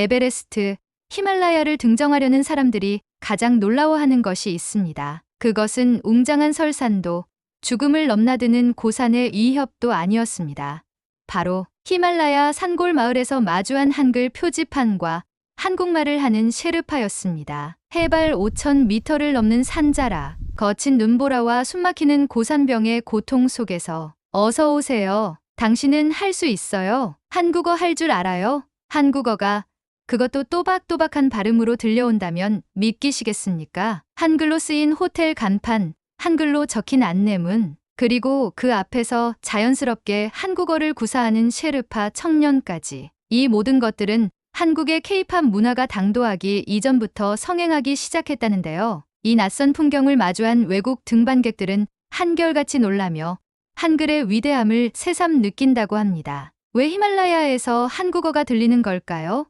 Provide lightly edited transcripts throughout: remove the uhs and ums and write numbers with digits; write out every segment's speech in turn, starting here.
에베레스트, 히말라야를 등정하려는 사람들이 가장 놀라워하는 것이 있습니다. 그것은 웅장한 설산도, 죽음을 넘나드는 고산의 위협도 아니었습니다. 바로 히말라야 산골 마을에서 마주한 한글 표지판과 한국말을 하는 셰르파였습니다. 해발 5,000m를 넘는 산자라, 거친 눈보라와 숨막히는 고산병의 고통 속에서 어서 오세요. 당신은 할 수 있어요. 한국어 할 줄 알아요? 한국어가 그것도 또박또박한 발음으로 들려온다면 믿기시겠습니까? 한글로 쓰인 호텔 간판, 한글로 적힌 안내문, 그리고 그 앞에서 자연스럽게 한국어를 구사하는 셰르파 청년까지. 이 모든 것들은 한국의 케이팝 문화가 당도하기 이전부터 성행하기 시작했다는데요. 이 낯선 풍경을 마주한 외국 등반객들은 한결같이 놀라며 한글의 위대함을 새삼 느낀다고 합니다. 왜 히말라야에서 한국어가 들리는 걸까요?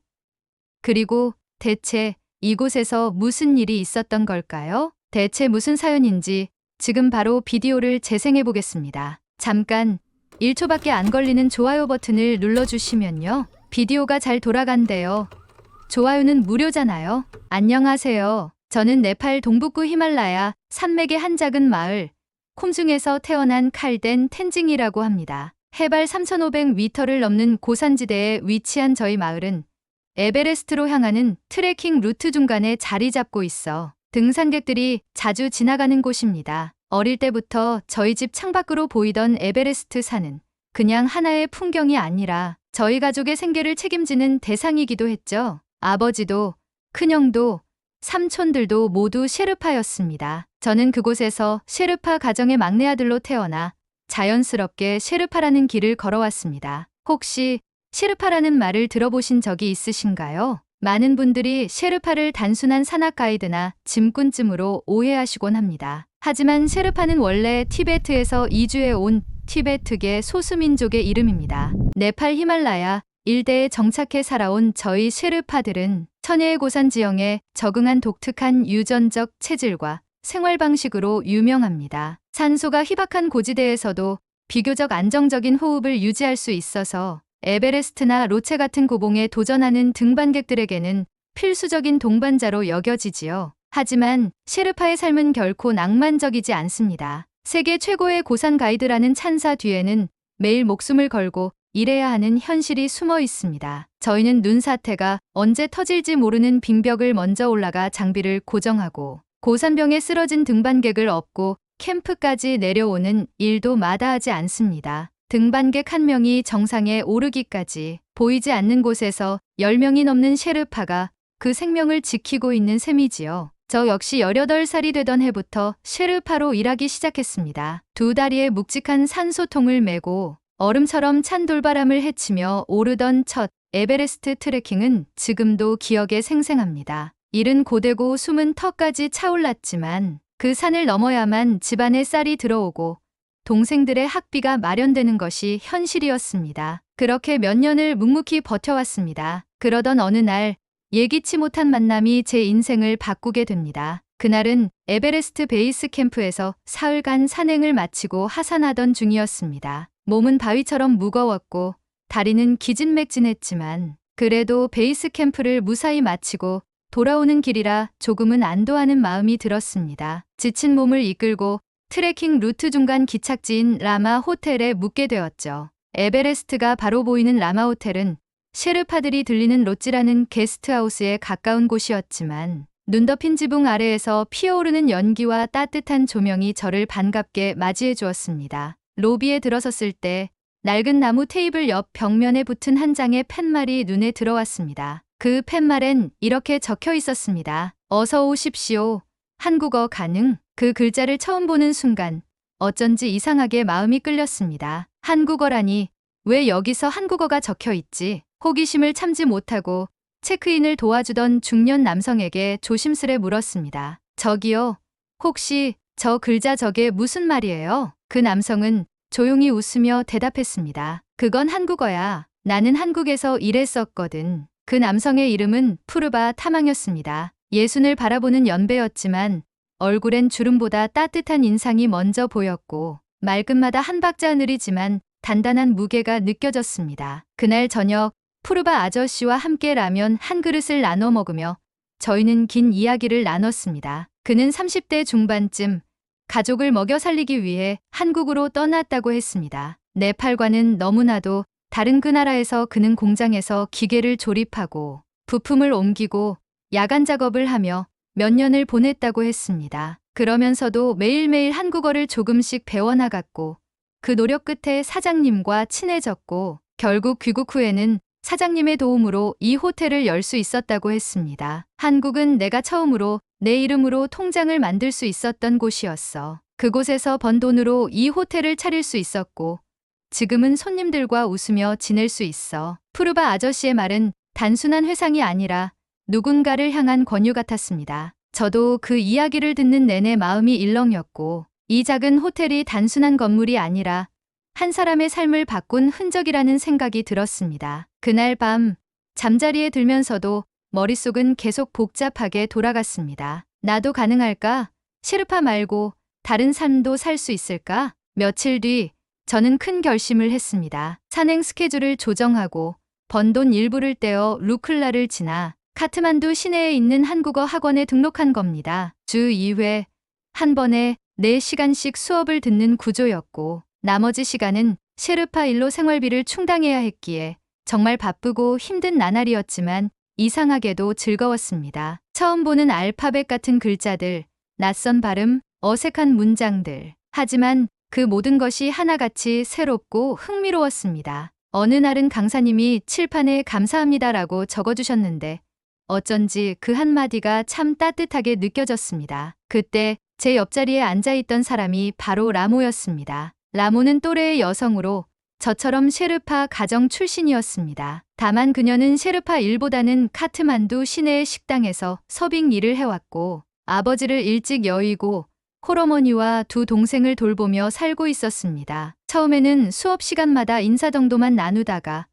그리고 대체 이곳에서 무슨 일이 있었던 걸까요? 대체 무슨 사연인지 지금 바로 비디오를 재생해 보겠습니다. 잠깐 1초밖에 안 걸리는 좋아요 버튼을 눌러주시면요. 비디오가 잘 돌아간대요. 좋아요는 무료잖아요. 안녕하세요. 저는 네팔 동북부 히말라야 산맥의 한 작은 마을 콤중에서 태어난 칼덴 텐징이라고 합니다. 해발 3,500m를 넘는 고산지대에 위치한 저희 마을은 에베레스트로 향하는 트레킹 루트 중간에 자리 잡고 있어 등산객들이 자주 지나가는 곳입니다. 어릴 때부터 저희 집 창밖으로 보이던 에베레스트 산은 그냥 하나의 풍경이 아니라 저희 가족의 생계를 책임지는 대상이기도 했죠. 아버지도, 큰형도, 삼촌들도 모두 셰르파였습니다. 저는 그곳에서 셰르파 가정의 막내 아들로 태어나 자연스럽게 셰르파라는 길을 걸어왔습니다. 혹시 셰르파라는 말을 들어보신 적이 있으신가요? 많은 분들이 셰르파를 단순한 산악 가이드나 짐꾼쯤으로 오해하시곤 합니다. 하지만 셰르파는 원래 티베트에서 이주해 온 티베트계 소수민족의 이름입니다. 네팔 히말라야 일대에 정착해 살아온 저희 셰르파들은 천혜의 고산 지형에 적응한 독특한 유전적 체질과 생활 방식으로 유명합니다. 산소가 희박한 고지대에서도 비교적 안정적인 호흡을 유지할 수 있어서 에베레스트나 로체 같은 고봉에 도전하는 등반객들에게는 필수적인 동반자로 여겨지지요. 하지만 셰르파의 삶은 결코 낭만적이지 않습니다. 세계 최고의 고산 가이드라는 찬사 뒤에는 매일 목숨을 걸고 일해야 하는 현실이 숨어 있습니다. 저희는 눈사태가 언제 터질지 모르는 빙벽을 먼저 올라가 장비를 고정하고 고산병에 쓰러진 등반객을 업고 캠프까지 내려오는 일도 마다하지 않습니다. 등반객 한 명이 정상에 오르기까지 보이지 않는 곳에서 10명이 넘는 셰르파가 그 생명을 지키고 있는 셈이지요. 저 역시 18살이 되던 해부터 셰르파로 일하기 시작했습니다. 두 다리에 묵직한 산소통을 메고 얼음처럼 찬 돌바람을 헤치며 오르던 첫 에베레스트 트레킹은 지금도 기억에 생생합니다. 일은 고되고 숨은 턱까지 차올랐지만 그 산을 넘어야만 집안에 쌀이 들어오고 동생들의 학비가 마련되는 것이 현실이었습니다. 그렇게 몇 년을 묵묵히 버텨왔습니다. 그러던 어느 날 예기치 못한 만남이 제 인생을 바꾸게 됩니다. 그날은 에베레스트 베이스 캠프에서 사흘간 산행을 마치고 하산하던 중이었습니다. 몸은 바위처럼 무거웠고 다리는 기진맥진했지만 그래도 베이스 캠프를 무사히 마치고 돌아오는 길이라 조금은 안도하는 마음이 들었습니다. 지친 몸을 이끌고 트레킹 루트 중간 기착지인 라마 호텔에 묵게 되었죠. 에베레스트가 바로 보이는 라마 호텔은 셰르파들이 들리는 롯지라는 게스트하우스에 가까운 곳이었지만 눈 덮인 지붕 아래에서 피어오르는 연기와 따뜻한 조명이 저를 반갑게 맞이해 주었습니다. 로비에 들어섰을 때 낡은 나무 테이블 옆 벽면에 붙은 한 장의 팻말이 눈에 들어왔습니다. 그 팻말엔 이렇게 적혀 있었습니다. 어서 오십시오. 한국어 가능? 그 글자를 처음 보는 순간 어쩐지 이상하게 마음이 끌렸습니다. 한국어라니 왜 여기서 한국어가 적혀 있지? 호기심을 참지 못하고 체크인을 도와주던 중년 남성에게 조심스레 물었습니다. 저기요, 혹시 저 글자 저게 무슨 말이에요? 그 남성은 조용히 웃으며 대답했습니다. 그건 한국어야. 나는 한국에서 일했었거든. 그 남성의 이름은 푸르바 타망이었습니다. 예순을 바라보는 연배였지만 얼굴엔 주름보다 따뜻한 인상이 먼저 보였고 말끝마다 한 박자 느리지만 단단한 무게가 느껴졌습니다. 그날 저녁 푸르바 아저씨와 함께 라면 한 그릇을 나눠 먹으며 저희는 긴 이야기를 나눴습니다. 그는 30대 중반쯤 가족을 먹여 살리기 위해 한국으로 떠났다고 했습니다. 네팔과는 너무나도 다른 그 나라에서 그는 공장에서 기계를 조립하고 부품을 옮기고 야간 작업을 하며 몇 년을 보냈다고 했습니다. 그러면서도 매일매일 한국어를 조금씩 배워나갔고 그 노력 끝에 사장님과 친해졌고 결국 귀국 후에는 사장님의 도움으로 이 호텔을 열 수 있었다고 했습니다. 한국은 내가 처음으로 내 이름으로 통장을 만들 수 있었던 곳이었어. 그곳에서 번 돈으로 이 호텔을 차릴 수 있었고 지금은 손님들과 웃으며 지낼 수 있어. 푸르바 아저씨의 말은 단순한 회상이 아니라 누군가를 향한 권유 같았습니다. 저도 그 이야기를 듣는 내내 마음이 일렁였고 이 작은 호텔이 단순한 건물이 아니라 한 사람의 삶을 바꾼 흔적이라는 생각이 들었습니다. 그날 밤 잠자리에 들면서도 머릿속은 계속 복잡하게 돌아갔습니다. 나도 가능할까? 셰르파 말고 다른 삶도 살 수 있을까? 며칠 뒤 저는 큰 결심을 했습니다. 산행 스케줄을 조정하고 번 돈 일부를 떼어 루클라를 지나 카트만두 시내에 있는 한국어 학원에 등록한 겁니다. 주 2회 한 번에 4시간씩 수업을 듣는 구조였고 나머지 시간은 셰르파 일로 생활비를 충당해야 했기에 정말 바쁘고 힘든 나날이었지만 이상하게도 즐거웠습니다. 처음 보는 알파벳 같은 글자들, 낯선 발음, 어색한 문장들. 하지만 그 모든 것이 하나같이 새롭고 흥미로웠습니다. 어느 날은 강사님이 칠판에 감사합니다라고 적어주셨는데 어쩐지 그 한마디가 참 따뜻하게 느껴졌습니다. 그때 제 옆자리에 앉아있던 사람이 바로 라모였습니다. 라모는 또래의 여성으로 저처럼 셰르파 가정 출신이었습니다. 다만 그녀는 셰르파 일보다는 카트만두 시내의 식당에서 서빙 일을 해왔고 아버지를 일찍 여의고 홀어머니와 두 동생을 돌보며 살고 있었습니다. 처음에는 수업 시간마다 인사 정도만 나누다가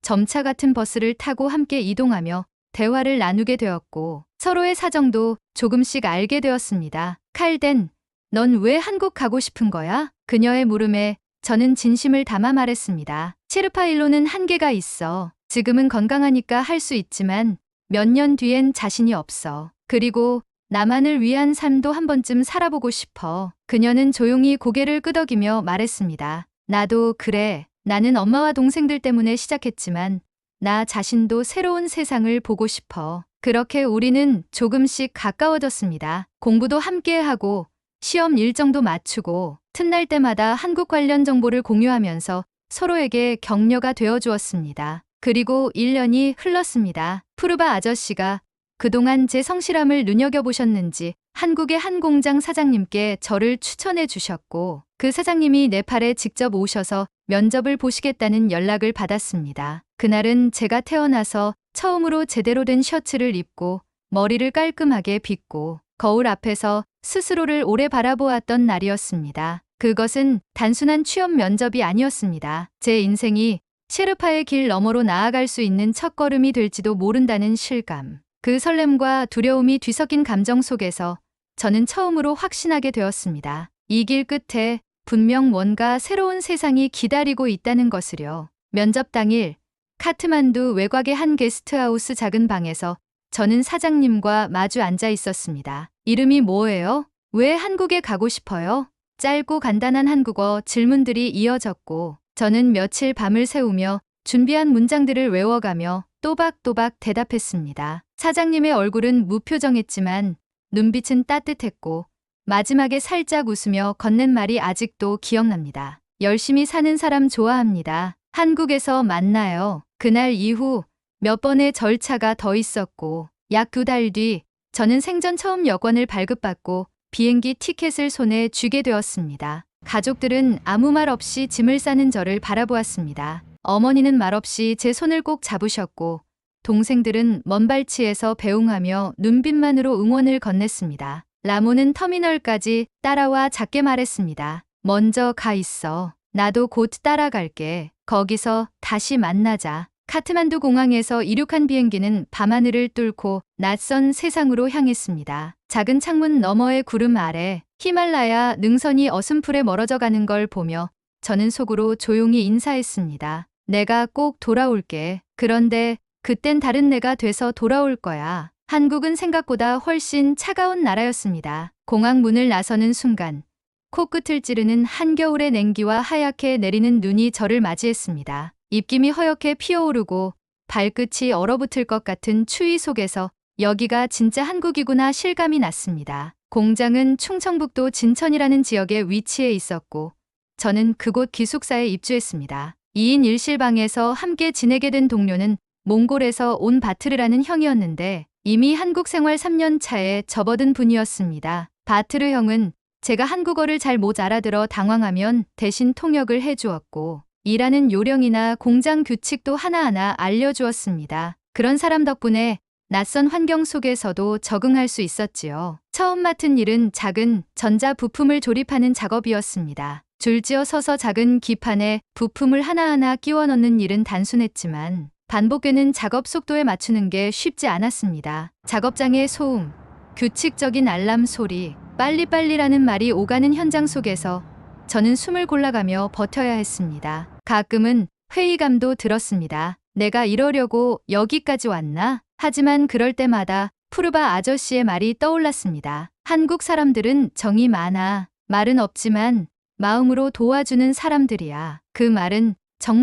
점차 같은 버스를 타고 함께 이동하며 대화를 나누게 되었고 서로의 사정도 조금씩 알게 되었습니다. 칼덴, 넌 왜 한국 가고 싶은 거야? 그녀의 물음에 저는 진심을 담아 말했습니다. 셰르파 일로는 한계가 있어. 지금은 건강하니까 할 수 있지만 몇 년 뒤엔 자신이 없어. 그리고 나만을 위한 삶도 한 번쯤 살아보고 싶어. 그녀는 조용히 고개를 끄덕이며 말했습니다. 나도 그래. 나는 엄마와 동생들 때문에 시작했지만 나 자신도 새로운 세상을 보고 싶어. 그렇게 우리는 조금씩 가까워졌습니다. 공부도 함께 하고 시험 일정도 맞추고 틈날 때마다 한국 관련 정보를 공유하면서 서로에게 격려가 되어 주었습니다. 그리고 1년이 흘렀습니다. 푸르바 아저씨가 그동안 제 성실함을 눈여겨보셨는지 한국의 한 공장 사장님께 저를 추천해 주셨고 그 사장님이 네팔에 직접 오셔서 면접을 보시겠다는 연락을 받았습니다. 그날은 제가 태어나서 처음으로 제대로 된 셔츠를 입고 머리를 깔끔하게 빗고 거울 앞에서 스스로를 오래 바라보았던 날이었습니다. 그것은 단순한 취업 면접이 아니었습니다. 제 인생이 셰르파의 길 너머로 나아갈 수 있는 첫걸음이 될지도 모른다는 실감. 그 설렘과 두려움이 뒤섞인 감정 속에서 저는 처음으로 확신하게 되었습니다. 이 길 끝에 분명 뭔가 새로운 세상이 기다리고 있다는 것을요. 면접 당일 카트만두 외곽의 한 게스트하우스 작은 방에서 저는 사장님과 마주 앉아 있었습니다. 이름이 뭐예요? 왜 한국에 가고 싶어요? 짧고 간단한 한국어 질문들이 이어졌고 저는 며칠 밤을 새우며 준비한 문장들을 외워가며 또박또박 대답했습니다. 사장님의 얼굴은 무표정했지만 눈빛은 따뜻했고 마지막에 살짝 웃으며 건넨 말이 아직도 기억납니다. 열심히 사는 사람 좋아합니다. 한국에서 만나요. 그날 이후 몇 번의 절차가 더 있었고 약 2달 뒤 저는 생전 처음 여권을 발급받고 비행기 티켓을 손에 쥐게 되었습니다. 가족들은 아무 말 없이 짐을 싸는 저를 바라보았습니다. 어머니는 말없이 제 손을 꼭 잡으셨고 동생들은 먼발치에서 배웅하며 눈빛만으로 응원을 건넸습니다. 라모는 터미널까지 따라와 작게 말했습니다. 먼저 가 있어. 나도 곧 따라갈게. 거기서 다시 만나자. 카트만두 공항에서 이륙한 비행기는 밤하늘을 뚫고 낯선 세상으로 향했습니다. 작은 창문 너머의 구름 아래 히말라야 능선이 어슴풀에 멀어져 가는 걸 보며 저는 속으로 조용히 인사했습니다. 내가 꼭 돌아올게. 그런데 그땐 다른 내가 돼서 돌아올 거야. 한국은 생각보다 훨씬 차가운 나라였습니다. 공항 문을 나서는 순간 코끝을 찌르는 한겨울의 냉기와 하얗게 내리는 눈이 저를 맞이했습니다. 입김이 허옇게 피어오르고 발끝이 얼어붙을 것 같은 추위 속에서 여기가 진짜 한국이구나 실감이 났습니다. 공장은 충청북도 진천이라는 지역에 위치해 있었고 저는 그곳 기숙사에 입주했습니다. 2인 1실방에서 함께 지내게 된 동료는 몽골에서 온 바트르라는 형이었는데 이미 한국 생활 3년 차에 접어든 분이었습니다. 바트르 형은 제가 한국어를 잘 못 알아들어 당황하면 대신 통역을 해주었고 일하는 요령이나 공장 규칙도 하나하나 알려주었습니다. 그런 사람 덕분에 낯선 환경 속에서도 적응할 수 있었지요. 처음 맡은 일은 작은 전자 부품을 조립하는 작업이었습니다. 줄지어 서서 작은 기판에 부품을 하나하나 끼워 넣는 일은 단순했지만 반복되는 작업 속도에 맞추는 게 쉽지 않았습니다. 작업장의 소음, 규칙적인 알람 소리, 빨리빨리라는 말이 오가는 현장 속에서 저는 숨을 골라가며 버텨야 했습니다. 가끔은 회의감도 들었습니다. 내가 이러려고 여기까지 왔나? 하지만 그럴 때마다 푸르바 아저씨의 말이 떠올랐습니다. 한국 사람들은 정이 많아. 말은 없지만 마음으로 도와주는 사람들이야. 그 말은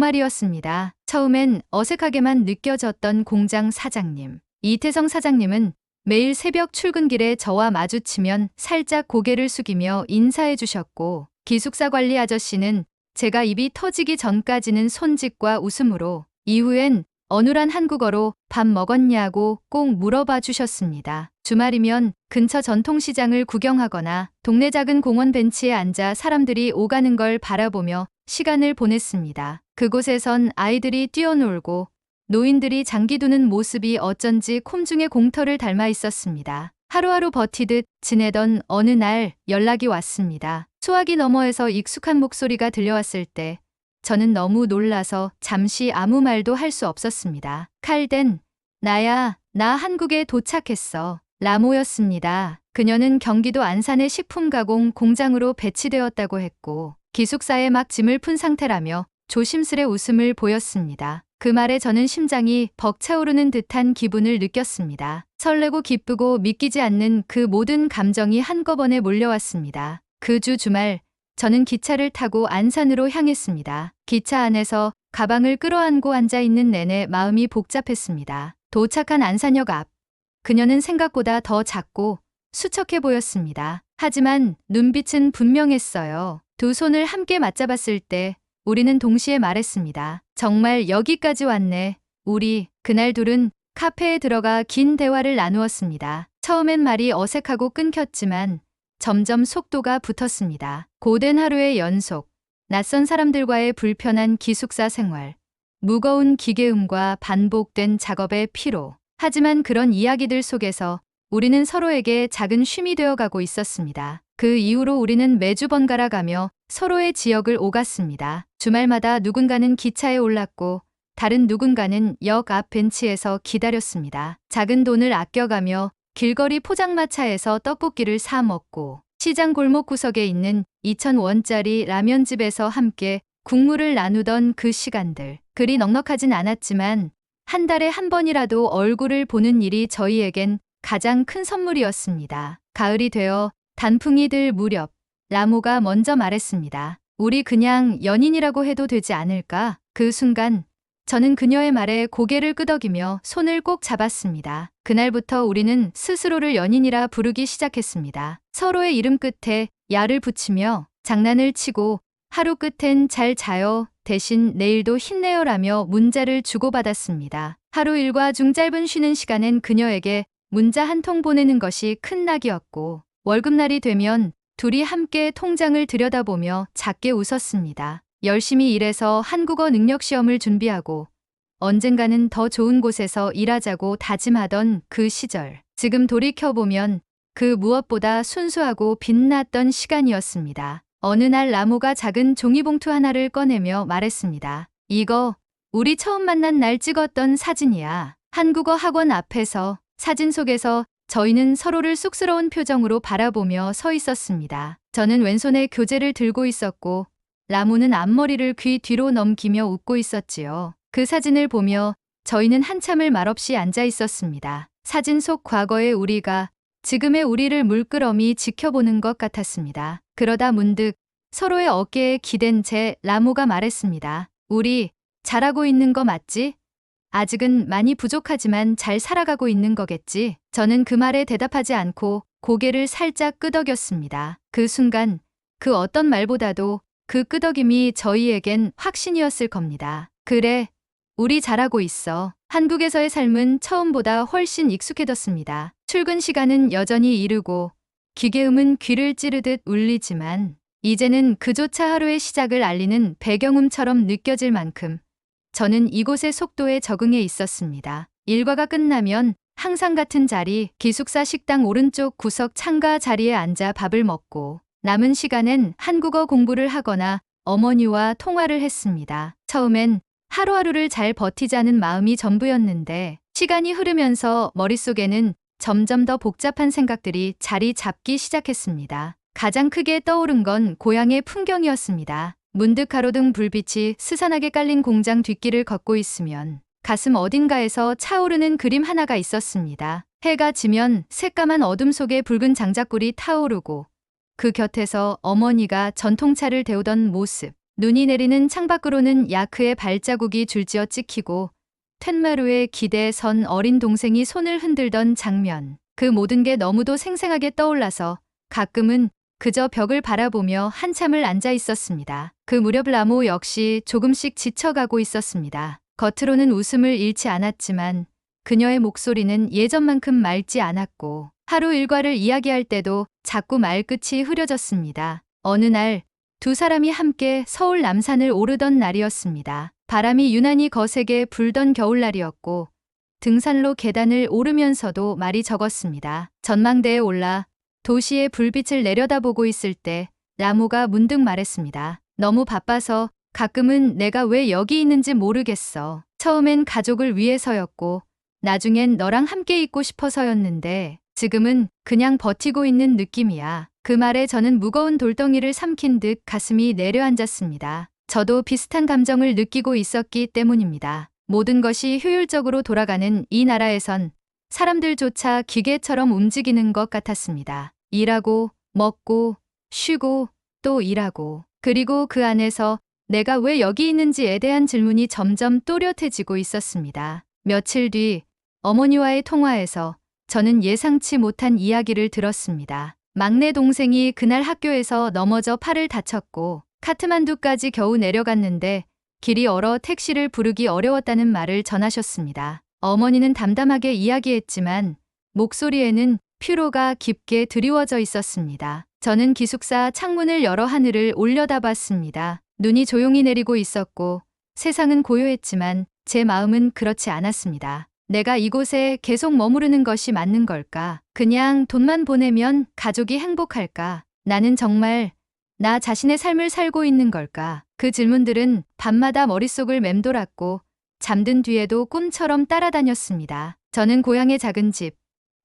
정말이었습니다. 처음엔 어색하게만 느껴졌던 공장 사장님. 이태성 사장님은 매일 새벽 출근길에 저와 마주치면 살짝 고개를 숙이며 인사해 주셨고 기숙사 관리 아저씨는 제가 입이 터지기 전까지는 손짓과 웃음으로 이후엔 어눌한 한국어로 밥 먹었냐고 꼭 물어봐 주셨습니다. 주말이면 근처 전통시장을 구경하거나 동네 작은 공원 벤치에 앉아 사람들이 오가는 걸 바라보며 시간을 보냈습니다. 그곳에선 아이들이 뛰어놀고 노인들이 장기 두는 모습이 어쩐지 콤중의 공터를 닮아 있었습니다. 하루하루 버티듯 지내던 어느 날 연락이 왔습니다. 수화기 너머에서 익숙한 목소리가 들려왔을 때 저는 너무 놀라서 잠시 아무 말도 할 수 없었습니다. 칼덴, 나야, 나 한국에 도착했어. 라모였습니다. 그녀는 경기도 안산의 식품 가공 공장으로 배치되었다고 했고 기숙사에 막 짐을 푼 상태라며 조심스레 웃음을 보였습니다. 그 말에 저는 심장이 벅차오르는 듯한 기분을 느꼈습니다. 설레고 기쁘고 믿기지 않는 그 모든 감정이 한꺼번에 몰려왔습니다. 그 주 주말 저는 기차를 타고 안산으로 향했습니다. 기차 안에서 가방을 끌어안고 앉아있는 내내 마음이 복잡했습니다. 도착한 안산역 앞. 그녀는 생각보다 더 작고 수척해 보였습니다. 하지만 눈빛은 분명했어요. 두 손을 함께 맞잡았을 때 우리는 동시에 말했습니다. 정말 여기까지 왔네. 우리 그날 둘은 카페에 들어가 긴 대화를 나누었습니다. 처음엔 말이 어색하고 끊겼지만 점점 속도가 붙었습니다. 고된 하루의 연속, 낯선 사람들과의 불편한 기숙사 생활, 무거운 기계음과 반복된 작업의 피로. 하지만 그런 이야기들 속에서 우리는 서로에게 작은 쉼이 되어가고 있었습니다. 그 이후로 우리는 매주 번갈아 가며 서로의 지역을 오갔습니다. 주말마다 누군가는 기차에 올랐고 다른 누군가는 역 앞 벤치에서 기다렸습니다. 작은 돈을 아껴가며 길거리 포장마차에서 떡볶이를 사 먹고 시장 골목 구석에 있는 2,000원짜리 라면집에서 함께 국물을 나누던 그 시간들. 그리 넉넉하진 않았지만 한 달에 한 번이라도 얼굴을 보는 일이 저희에겐 가장 큰 선물이었습니다. 가을이 되어 단풍이 들 무렵 라모가 먼저 말했습니다. 우리 그냥 연인이라고 해도 되지 않을까? 그 순간 저는 그녀의 말에 고개를 끄덕이며 손을 꼭 잡았습니다. 그날부터 우리는 스스로를 연인이라 부르기 시작했습니다. 서로의 이름 끝에 야를 붙이며 장난을 치고 하루 끝엔 잘 자요 대신 내일도 힘내요라며 문자를 주고받았습니다. 하루 일과 중 짧은 쉬는 시간엔 그녀에게 문자 한 통 보내는 것이 큰 낙이었고 월급날이 되면 둘이 함께 통장을 들여다보며 작게 웃었습니다. 열심히 일해서 한국어 능력 시험을 준비하고 언젠가는 더 좋은 곳에서 일하자고 다짐하던 그 시절. 지금 돌이켜보면 그 무엇보다 순수하고 빛났던 시간이었습니다. 어느 날 라모가 작은 종이봉투 하나를 꺼내며 말했습니다. 이거 우리 처음 만난 날 찍었던 사진이야. 한국어 학원 앞에서 사진 속에서 저희는 서로를 쑥스러운 표정으로 바라보며 서 있었습니다. 저는 왼손에 교재를 들고 있었고 라모는 앞머리를 귀 뒤로 넘기며 웃고 있었지요. 그 사진을 보며 저희는 한참을 말없이 앉아 있었습니다. 사진 속 과거의 우리가 지금의 우리를 물끄러미 지켜보는 것 같았습니다. 그러다 문득 서로의 어깨에 기댄 채 라모가 말했습니다. 우리 잘하고 있는 거 맞지? 아직은 많이 부족하지만 잘 살아가고 있는 거겠지? 저는 그 말에 대답하지 않고 고개를 살짝 끄덕였습니다. 그 순간 그 어떤 말보다도 그 끄덕임이 저희에겐 확신이었을 겁니다. 그래, 우리 잘하고 있어. 한국에서의 삶은 처음보다 훨씬 익숙해졌습니다. 출근 시간은 여전히 이르고 기계음은 귀를 찌르듯 울리지만 이제는 그조차 하루의 시작을 알리는 배경음처럼 느껴질 만큼 저는 이곳의 속도에 적응해 있었습니다. 일과가 끝나면 항상 같은 자리, 기숙사 식당 오른쪽 구석 창가 자리에 앉아 밥을 먹고 남은 시간엔 한국어 공부를 하거나 어머니와 통화를 했습니다. 처음엔 하루하루를 잘 버티자는 마음이 전부였는데 시간이 흐르면서 머릿속에는 점점 더 복잡한 생각들이 자리 잡기 시작했습니다. 가장 크게 떠오른 건 고향의 풍경이었습니다. 문득 가로등 불빛이 스산하게 깔린 공장 뒷길을 걷고 있으면 가슴 어딘가에서 차오르는 그림 하나가 있었습니다. 해가 지면 새까만 어둠 속에 붉은 장작불이 타오르고 그 곁에서 어머니가 전통차를 데우던 모습, 눈이 내리는 창밖으로는 야크의 발자국이 줄지어 찍히고 텐마루에 기대에 선 어린 동생이 손을 흔들던 장면, 그 모든 게 너무도 생생하게 떠올라서 가끔은 그저 벽을 바라보며 한참을 앉아 있었습니다. 그 무렵 라모 역시 조금씩 지쳐가고 있었습니다. 겉으로는 웃음을 잃지 않았지만 그녀의 목소리는 예전만큼 맑지 않았고 하루 일과를 이야기할 때도 자꾸 말끝이 흐려졌습니다. 어느 날 두 사람이 함께 서울 남산을 오르던 날이었습니다. 바람이 유난히 거세게 불던 겨울날이었고 등산로 계단을 오르면서도 말이 적었습니다. 전망대에 올라 도시의 불빛을 내려다보고 있을 때 라모가 문득 말했습니다. 너무 바빠서 가끔은 내가 왜 여기 있는지 모르겠어. 처음엔 가족을 위해서였고 나중엔 너랑 함께 있고 싶어서였는데 지금은 그냥 버티고 있는 느낌이야. 그 말에 저는 무거운 돌덩이를 삼킨 듯 가슴이 내려앉았습니다. 저도 비슷한 감정을 느끼고 있었기 때문입니다. 모든 것이 효율적으로 돌아가는 이 나라에선 사람들조차 기계처럼 움직이는 것 같았습니다. 일하고, 먹고, 쉬고, 또 일하고. 그리고 그 안에서 내가 왜 여기 있는지에 대한 질문이 점점 또렷해지고 있었습니다. 며칠 뒤 어머니와의 통화에서 저는 예상치 못한 이야기를 들었습니다. 막내 동생이 그날 학교에서 넘어져 팔을 다쳤고 카트만두까지 겨우 내려갔는데 길이 얼어 택시를 부르기 어려웠다는 말을 전하셨습니다. 어머니는 담담하게 이야기했지만 목소리에는 피로가 깊게 드리워져 있었습니다. 저는 기숙사 창문을 열어 하늘을 올려다봤습니다. 눈이 조용히 내리고 있었고 세상은 고요했지만 제 마음은 그렇지 않았습니다. 내가 이곳에 계속 머무르는 것이 맞는 걸까? 그냥 돈만 보내면 가족이 행복할까? 나는 정말 나 자신의 삶을 살고 있는 걸까? 그 질문들은 밤마다 머릿속을 맴돌았고 잠든 뒤에도 꿈처럼 따라다녔습니다. 저는 고향의 작은 집,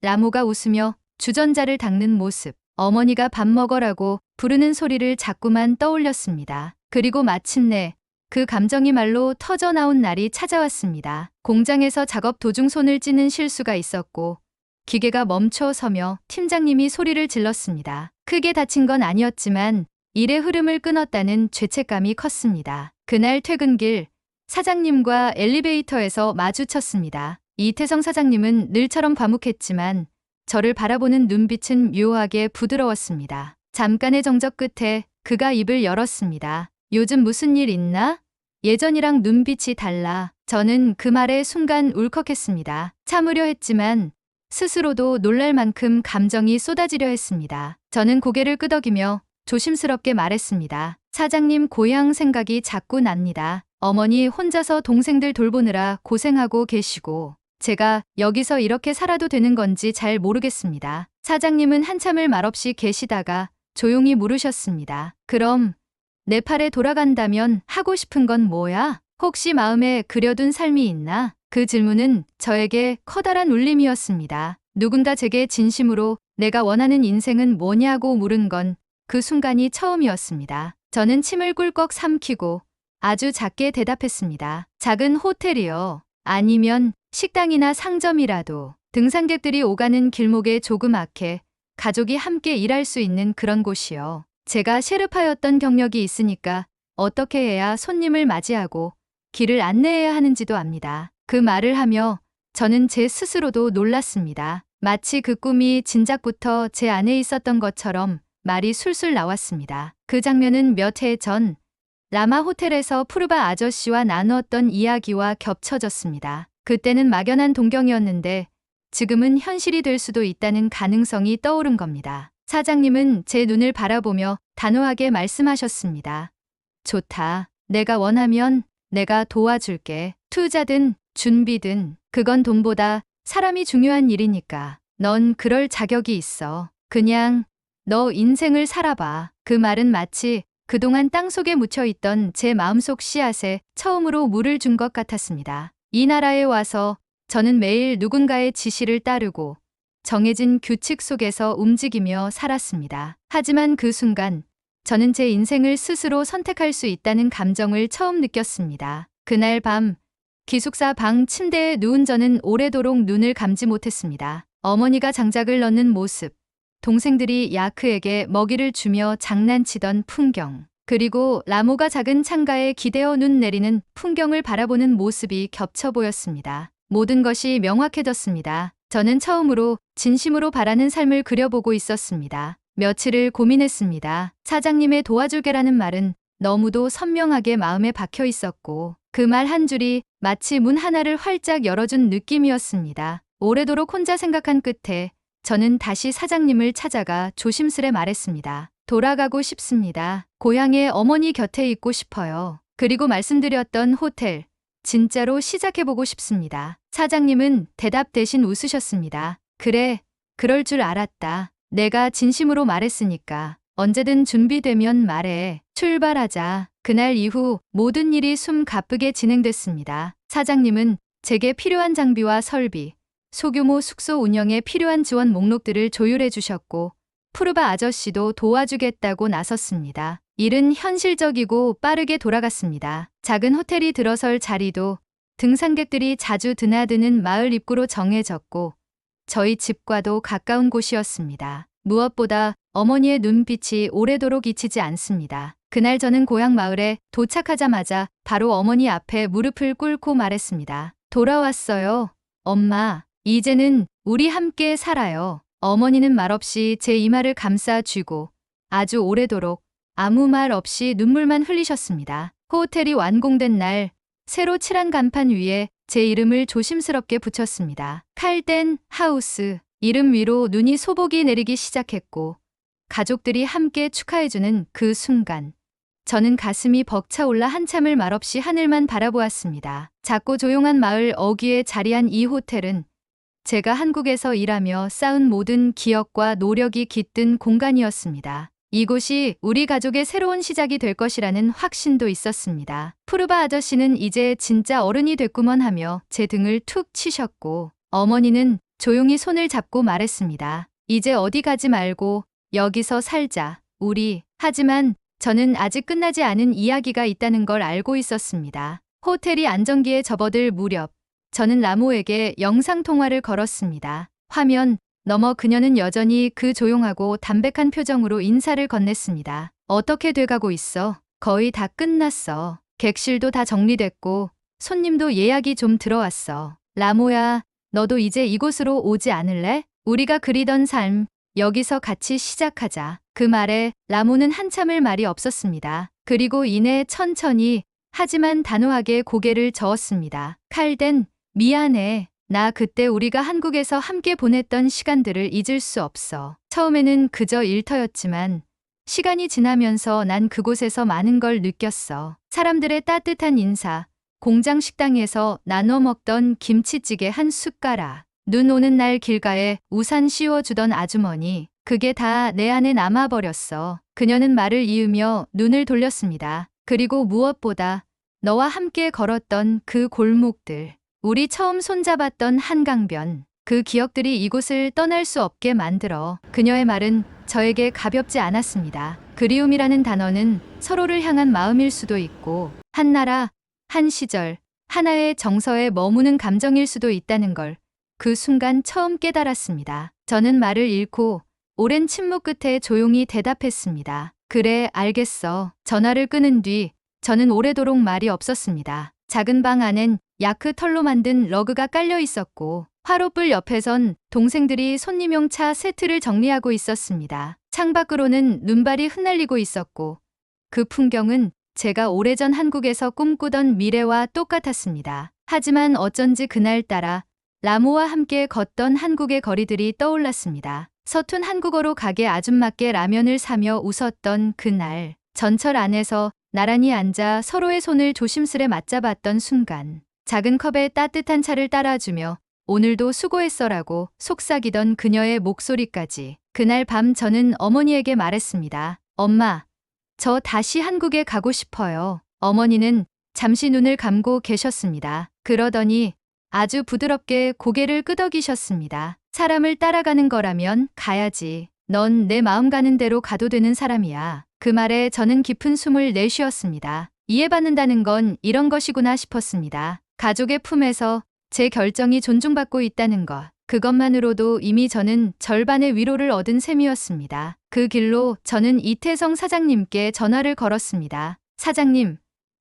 라모가 웃으며 주전자를 닦는 모습, 어머니가 밥 먹으라고 부르는 소리를 자꾸만 떠올렸습니다. 그리고 마침내 그 감정이 말로 터져 나온 날이 찾아왔습니다. 공장에서 작업 도중 손을 찌는 실수가 있었고 기계가 멈춰 서며 팀장님이 소리를 질렀습니다. 크게 다친 건 아니었지만 일의 흐름을 끊었다는 죄책감이 컸습니다. 그날 퇴근길 사장님과 엘리베이터에서 마주쳤습니다. 이태성 사장님은 늘처럼 과묵했지만 저를 바라보는 눈빛은 묘하게 부드러웠습니다. 잠깐의 정적 끝에 그가 입을 열었습니다. 요즘 무슨 일 있나? 예전이랑 눈빛이 달라. 저는 그 말에 순간 울컥했습니다. 참으려 했지만 스스로도 놀랄 만큼 감정이 쏟아지려 했습니다. 저는 고개를 끄덕이며 조심스럽게 말했습니다. 사장님 고향 생각이 자꾸 납니다. 어머니 혼자서 동생들 돌보느라 고생하고 계시고 제가 여기서 이렇게 살아도 되는 건지 잘 모르겠습니다. 사장님은 한참을 말없이 계시다가 조용히 물으셨습니다. 그럼 네팔에 돌아간다면 하고 싶은 건 뭐야? 혹시 마음에 그려둔 삶이 있나? 그 질문은 저에게 커다란 울림이었습니다. 누군가 제게 진심으로 내가 원하는 인생은 뭐냐고 물은 건 그 순간이 처음이었습니다. 저는 침을 꿀꺽 삼키고 아주 작게 대답했습니다. 작은 호텔이요. 아니면 식당이나 상점이라도. 등산객들이 오가는 길목에 조그맣게 가족이 함께 일할 수 있는 그런 곳이요. 제가 셰르파였던 경력이 있으니까 어떻게 해야 손님을 맞이하고 길을 안내해야 하는지도 압니다. 그 말을 하며 저는 제 스스로도 놀랐습니다. 마치 그 꿈이 진작부터 제 안에 있었던 것처럼 말이 술술 나왔습니다. 그 장면은 몇 해 전 라마 호텔에서 푸르바 아저씨와 나누었던 이야기와 겹쳐졌습니다. 그때는 막연한 동경이었는데 지금은 현실이 될 수도 있다는 가능성이 떠오른 겁니다. 사장님은 제 눈을 바라보며 단호하게 말씀하셨습니다. 좋다. 내가 원하면 내가 도와줄게. 투자든 준비든 그건 돈보다 사람이 중요한 일이니까. 넌 그럴 자격이 있어. 그냥 너 인생을 살아봐. 그 말은 마치 그동안 땅속에 묻혀있던 제 마음속 씨앗에 처음으로 물을 준 것 같았습니다. 이 나라에 와서 저는 매일 누군가의 지시를 따르고 정해진 규칙 속에서 움직이며 살았습니다. 하지만 그 순간 저는 제 인생을 스스로 선택할 수 있다는 감정을 처음 느꼈습니다. 그날 밤 기숙사 방 침대에 누운 저는 오래도록 눈을 감지 못했습니다. 어머니가 장작을 넣는 모습, 동생들이 야크에게 먹이를 주며 장난치던 풍경, 그리고 라모가 작은 창가에 기대어 눈 내리는 풍경을 바라보는 모습이 겹쳐 보였습니다. 모든 것이 명확해졌습니다. 저는 처음으로 진심으로 바라는 삶을 그려보고 있었습니다. 며칠을 고민했습니다. 사장님의 도와줄게라는 말은 너무도 선명하게 마음에 박혀 있었고 그 말 한 줄이 마치 문 하나를 활짝 열어준 느낌이었습니다. 오래도록 혼자 생각한 끝에 저는 다시 사장님을 찾아가 조심스레 말했습니다. 돌아가고 싶습니다. 고향의 어머니 곁에 있고 싶어요. 그리고 말씀드렸던 호텔, 진짜로 시작해보고 싶습니다. 사장님은 대답 대신 웃으셨습니다. 그래, 그럴 줄 알았다. 내가 진심으로 말했으니까 언제든 준비되면 말해. 출발하자. 그날 이후 모든 일이 숨가쁘게 진행됐습니다. 사장님은 제게 필요한 장비와 설비, 소규모 숙소 운영에 필요한 지원 목록들을 조율해 주셨고 푸르바 아저씨도 도와주겠다고 나섰습니다. 일은 현실적이고 빠르게 돌아갔습니다. 작은 호텔이 들어설 자리도 등산객들이 자주 드나드는 마을 입구로 정해졌고 저희 집과도 가까운 곳이었습니다. 무엇보다 어머니의 눈빛이 오래도록 잊히지 않습니다. 그날 저는 고향 마을에 도착하자마자 바로 어머니 앞에 무릎을 꿇고 말했습니다. 돌아왔어요. 엄마, 이제는 우리 함께 살아요. 어머니는 말없이 제 이마를 감싸쥐고 아주 오래도록 아무 말 없이 눈물만 흘리셨습니다. 호텔이 완공된 날 새로 칠한 간판 위에 제 이름을 조심스럽게 붙였습니다. 칼덴 하우스. 이름 위로 눈이 소복이 내리기 시작했고 가족들이 함께 축하해주는 그 순간 저는 가슴이 벅차올라 한참을 말없이 하늘만 바라보았습니다. 작고 조용한 마을 어귀에 자리한 이 호텔은 제가 한국에서 일하며 쌓은 모든 기억과 노력이 깃든 공간이었습니다. 이곳이 우리 가족의 새로운 시작이 될 것이라는 확신도 있었습니다. 푸르바 아저씨는 이제 진짜 어른이 됐구먼 하며 제 등을 툭 치셨고 어머니는 조용히 손을 잡고 말했습니다. 이제 어디 가지 말고 여기서 살자, 우리. 하지만 저는 아직 끝나지 않은 이야기가 있다는 걸 알고 있었습니다. 호텔이 안정기에 접어들 무렵 저는 라모에게 영상통화를 걸었습니다. 화면 너머 그녀는 여전히 그 조용하고 담백한 표정으로 인사를 건넸습니다. 어떻게 돼가고 있어? 거의 다 끝났어. 객실도 다 정리됐고 손님도 예약이 좀 들어왔어. 라모야, 너도 이제 이곳으로 오지 않을래? 우리가 그리던 삶, 여기서 같이 시작하자. 그 말에 라모는 한참을 말이 없었습니다. 그리고 이내 천천히 하지만 단호하게 고개를 저었습니다. 칼덴, 미안해. 나 그때 우리가 한국에서 함께 보냈던 시간들을 잊을 수 없어. 처음에는 그저 일터였지만 시간이 지나면서 난 그곳에서 많은 걸 느꼈어. 사람들의 따뜻한 인사, 공장 식당에서 나눠 먹던 김치찌개 한 숟가락, 눈 오는 날 길가에 우산 씌워주던 아주머니, 그게 다 내 안에 남아버렸어. 그녀는 말을 이으며 눈을 돌렸습니다. 그리고 무엇보다 너와 함께 걸었던 그 골목들, 우리 처음 손잡았던 한강변, 그 기억들이 이곳을 떠날 수 없게 만들어. 그녀의 말은 저에게 가볍지 않았습니다. 그리움이라는 단어는 서로를 향한 마음일 수도 있고 한 나라, 한 시절, 하나의 정서에 머무는 감정일 수도 있다는 걸 그 순간 처음 깨달았습니다. 저는 말을 잃고 오랜 침묵 끝에 조용히 대답했습니다. 그래, 알겠어. 전화를 끊은 뒤 저는 오래도록 말이 없었습니다. 작은 방 안엔 야크 털로 만든 러그가 깔려 있었고 화롯불 옆에선 동생들이 손님용 차 세트를 정리하고 있었습니다. 창밖으로는 눈발이 흩날리고 있었고 그 풍경은 제가 오래전 한국에서 꿈꾸던 미래와 똑같았습니다. 하지만 어쩐지 그날따라 라모와 함께 걷던 한국의 거리들이 떠올랐습니다. 서툰 한국어로 가게 아줌마께 라면을 사며 웃었던 그날, 전철 안에서 나란히 앉아 서로의 손을 조심스레 맞잡았던 순간, 작은 컵에 따뜻한 차를 따라주며 오늘도 수고했어라고 속삭이던 그녀의 목소리까지. 그날 밤 저는 어머니에게 말했습니다. 엄마, 저 다시 한국에 가고 싶어요. 어머니는 잠시 눈을 감고 계셨습니다. 그러더니 아주 부드럽게 고개를 끄덕이셨습니다. 사람을 따라가는 거라면 가야지. 넌 내 마음 가는 대로 가도 되는 사람이야. 그 말에 저는 깊은 숨을 내쉬었습니다. 이해받는다는 건 이런 것이구나 싶었습니다. 가족의 품에서 제 결정이 존중받고 있다는 것. 그것만으로도 이미 저는 절반의 위로를 얻은 셈이었습니다. 그 길로 저는 이태성 사장님께 전화를 걸었습니다. 사장님,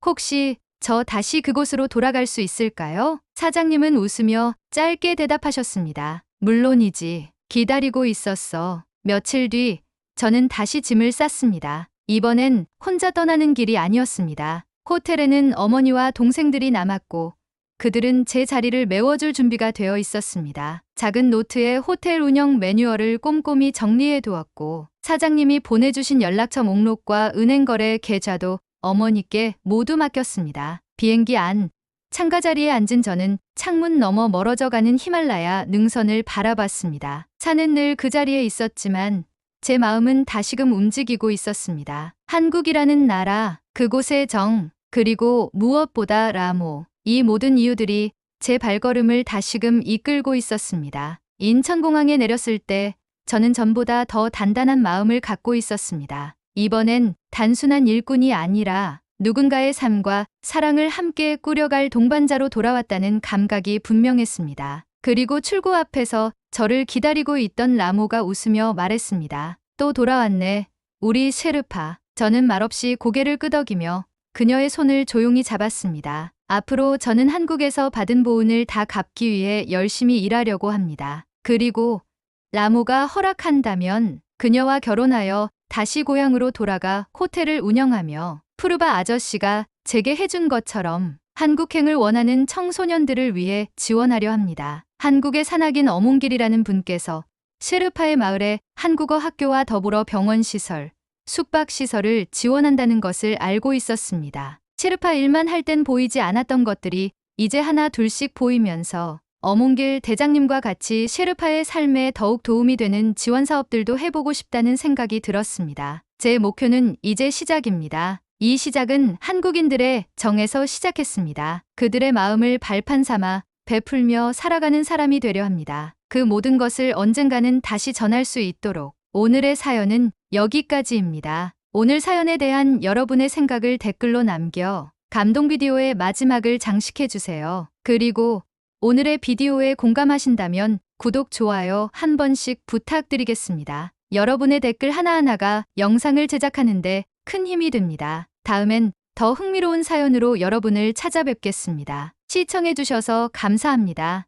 혹시 저 다시 그곳으로 돌아갈 수 있을까요? 사장님은 웃으며 짧게 대답하셨습니다. 물론이지. 기다리고 있었어. 며칠 뒤 저는 다시 짐을 쌌습니다. 이번엔 혼자 떠나는 길이 아니었습니다. 호텔에는 어머니와 동생들이 남았고 그들은 제 자리를 메워줄 준비가 되어 있었습니다. 작은 노트에 호텔 운영 매뉴얼을 꼼꼼히 정리해 두었고 사장님이 보내주신 연락처 목록과 은행거래 계좌도 어머니께 모두 맡겼습니다. 비행기 안 창가 자리에 앉은 저는 창문 너머 멀어져 가는 히말라야 능선을 바라봤습니다. 차는 늘 그 자리에 있었지만 제 마음은 다시금 움직이고 있었습니다. 한국이라는 나라, 그곳의 정, 그리고 무엇보다 라모, 이 모든 이유들이 제 발걸음을 다시금 이끌고 있었습니다. 인천공항에 내렸을 때 저는 전보다 더 단단한 마음을 갖고 있었습니다. 이번엔 단순한 일꾼이 아니라 누군가의 삶과 사랑을 함께 꾸려갈 동반자로 돌아왔다는 감각이 분명했습니다. 그리고 출구 앞에서 저를 기다리고 있던 라모가 웃으며 말했습니다. 또 돌아왔네. 우리 셰르파. 저는 말없이 고개를 끄덕이며 그녀의 손을 조용히 잡았습니다. 앞으로 저는 한국에서 받은 보은을 다 갚기 위해 열심히 일하려고 합니다. 그리고 라모가 허락한다면 그녀와 결혼하여 다시 고향으로 돌아가 호텔을 운영하며 푸르바 아저씨가 제게 해준 것처럼 한국행을 원하는 청소년들을 위해 지원하려 합니다. 한국의 산악인 어몽길이라는 분께서 셰르파의 마을에 한국어 학교와 더불어 병원시설, 숙박시설을 지원한다는 것을 알고 있었습니다. 셰르파 일만 할 땐 보이지 않았던 것들이 이제 하나 둘씩 보이면서 어몽길 대장님과 같이 셰르파의 삶에 더욱 도움이 되는 지원 사업들도 해보고 싶다는 생각이 들었습니다. 제 목표는 이제 시작입니다. 이 시작은 한국인들의 정에서 시작했습니다. 그들의 마음을 발판 삼아 베풀며 살아가는 사람이 되려 합니다. 그 모든 것을 언젠가는 다시 전할 수 있도록. 오늘의 사연은 여기까지입니다. 오늘 사연에 대한 여러분의 생각을 댓글로 남겨 감동 비디오의 마지막을 장식해주세요. 그리고 오늘의 비디오에 공감하신다면 구독, 좋아요 한 번씩 부탁드리겠습니다. 여러분의 댓글 하나하나가 영상을 제작하는데 큰 힘이 됩니다. 다음엔 더 흥미로운 사연으로 여러분을 찾아뵙겠습니다. 시청해주셔서 감사합니다.